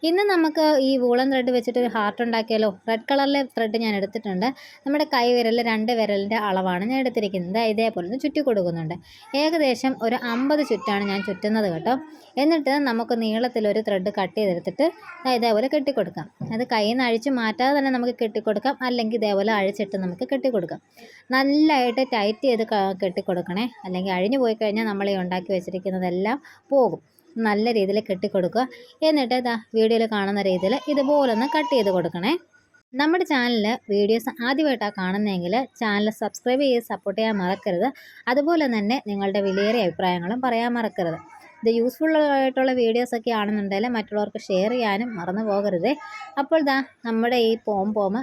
ഇന്ന് നമുക്ക് ഈ വൂളൻ ത്രെഡ് വെച്ചിട്ട് ഒരു ഹാർട്ട് ഉണ്ടാക്കിയാലോ. റെഡ് കളറിലെ ത്രെഡ് ഞാൻ എടുത്തിട്ടുണ്ട്. നമ്മുടെ കൈ വിരൽ 2 വിരലിൻ്റെ അളവാണ് ഞാൻ എടുത്തിരിക്കുന്നത്. ഇതേപോലെ ഒന്ന് ചുറ്റി കൊടുക്കുന്നുണ്ട്. ഏകദേശം ഒരു 50 ചുറ്റാണ് ഞാൻ ചുറ്റുന്നത് കേട്ടോ. എന്നിട്ട് നമുക്ക് നീളത്തിലൊരു ത്രെഡ് കട്ട് ചെയ്തെടുത്തിട്ട് ഇതേപോലെ കെട്ടിക്കൊടുക്കാം. അത് കയ്യിൽ നിന്ന് അഴിച്ച് മാറ്റാതെ തന്നെ നമുക്ക് കെട്ടിക്കൊടുക്കാം, അല്ലെങ്കിൽ ഇതേപോലെ അഴിച്ചിട്ട് നമുക്ക് കെട്ടിക്കൊടുക്കാം. നല്ലതായിട്ട് ടൈറ്റ് ചെയ്ത് കെട്ടിക്കൊടുക്കണേ, അല്ലെങ്കിൽ അഴിഞ്ഞു പോയി കഴിഞ്ഞാൽ നമ്മൾ ഈ ഉണ്ടാക്കി വെച്ചിരിക്കുന്നതെല്ലാം പോകും. നല്ല രീതിയിൽ കെട്ടിക്കൊടുക്കുക. എന്നിട്ട് വീഡിയോയിൽ കാണുന്ന രീതിയിൽ ഇതുപോലൊന്ന് കട്ട് ചെയ്ത് കൊടുക്കണേ. നമ്മുടെ ചാനലിൽ വീഡിയോസ് ആദ്യമായിട്ടാണ് കാണുന്നതെങ്കിൽ ചാനൽ സബ്സ്ക്രൈബ് ചെയ്ത് സപ്പോർട്ട് ചെയ്യാൻ മറക്കരുത്. അതുപോലെ തന്നെ നിങ്ങളുടെ വിലയേറിയ അഭിപ്രായങ്ങളും പറയാൻ മറക്കരുത്. ഇത് യൂസ്ഫുൾ ആയിട്ടുള്ള വീഡിയോസൊക്കെ ആണെന്നുണ്ടെങ്കിൽ മറ്റുള്ളവർക്ക് ഷെയർ ചെയ്യാനും മറന്നു പോകരുത്. അപ്പോൾ നമ്മുടെ ഈ പോം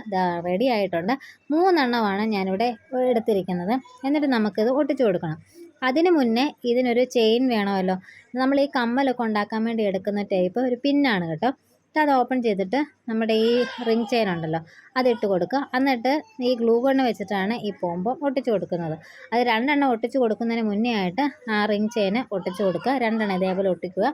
റെഡി ആയിട്ടുണ്ട്. 3 എണ്ണമാണ് ഞാനിവിടെ എടുത്തിരിക്കുന്നത്. എന്നിട്ട് നമുക്കിത് ഒട്ടിച്ചു കൊടുക്കണം. അതിന് മുന്നേ ഇതിനൊരു ചെയിൻ വേണമല്ലോ. നമ്മൾ ഈ കമ്മലൊക്കെ ഉണ്ടാക്കാൻ വേണ്ടി എടുക്കുന്ന ടൈപ്പ് ഒരു പിന്നാണ് കേട്ടോ. അത് ഓപ്പൺ ചെയ്തിട്ട് നമ്മുടെ ഈ റിംഗ് ചെയിൻ ഉണ്ടല്ലോ അതിട്ട് കൊടുക്കുക. എന്നിട്ട് ഈ ഗ്ലൂ ഗണ്ണ് വെച്ചിട്ടാണ് ഈ പോംപോം ഒട്ടിച്ചു കൊടുക്കുന്നത്. അത് 2 എണ്ണം ഒട്ടിച്ചു കൊടുക്കുന്നതിന് മുന്നേ ആയിട്ട് ആ റിംഗ് ചെയിന് ഒട്ടിച്ചു കൊടുക്കുക. 2 എണ്ണം ഇതേപോലെ ഒട്ടിക്കുക.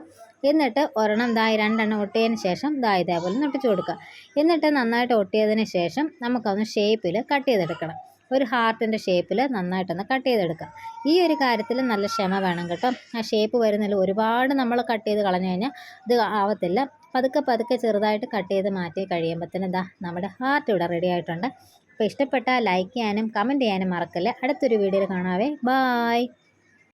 എന്നിട്ട് ഒരെണ്ണം 2 എണ്ണം ഒട്ടിയതിന് ശേഷം ഇതേപോലെ ഒട്ടിച്ചു കൊടുക്കുക. എന്നിട്ട് നന്നായിട്ട് ഒട്ടിയതിന് ശേഷം നമുക്കൊന്ന് ഷേപ്പിൽ കട്ട് ചെയ്തെടുക്കണം. ഒരു ഹാർട്ടിൻ്റെ ഷേപ്പിൽ നന്നായിട്ടൊന്ന് കട്ട് ചെയ്തെടുക്കുക. ഈ ഒരു കാര്യത്തിൽ നല്ല ക്ഷമ വേണം കേട്ടോ. ആ ഷേപ്പ് വരുന്നില്ല, ഒരുപാട് നമ്മൾ കട്ട് ചെയ്ത് കളഞ്ഞു കഴിഞ്ഞാൽ ഇത് ആവത്തില്ല. പതുക്കെ ചെറുതായിട്ട് കട്ട് ചെയ്ത് മാറ്റി കഴിയുമ്പോഴത്തേന് നമ്മുടെ ഹാർട്ട് ഇവിടെ റെഡി ആയിട്ടുണ്ട്. അപ്പോൾ ഇഷ്ടപ്പെട്ടാൽ ലൈക്ക് ചെയ്യാനും കമൻറ്റ് ചെയ്യാനും മറക്കല്ലേ. അടുത്തൊരു വീഡിയോയിൽ കാണാവേ. ബായ്.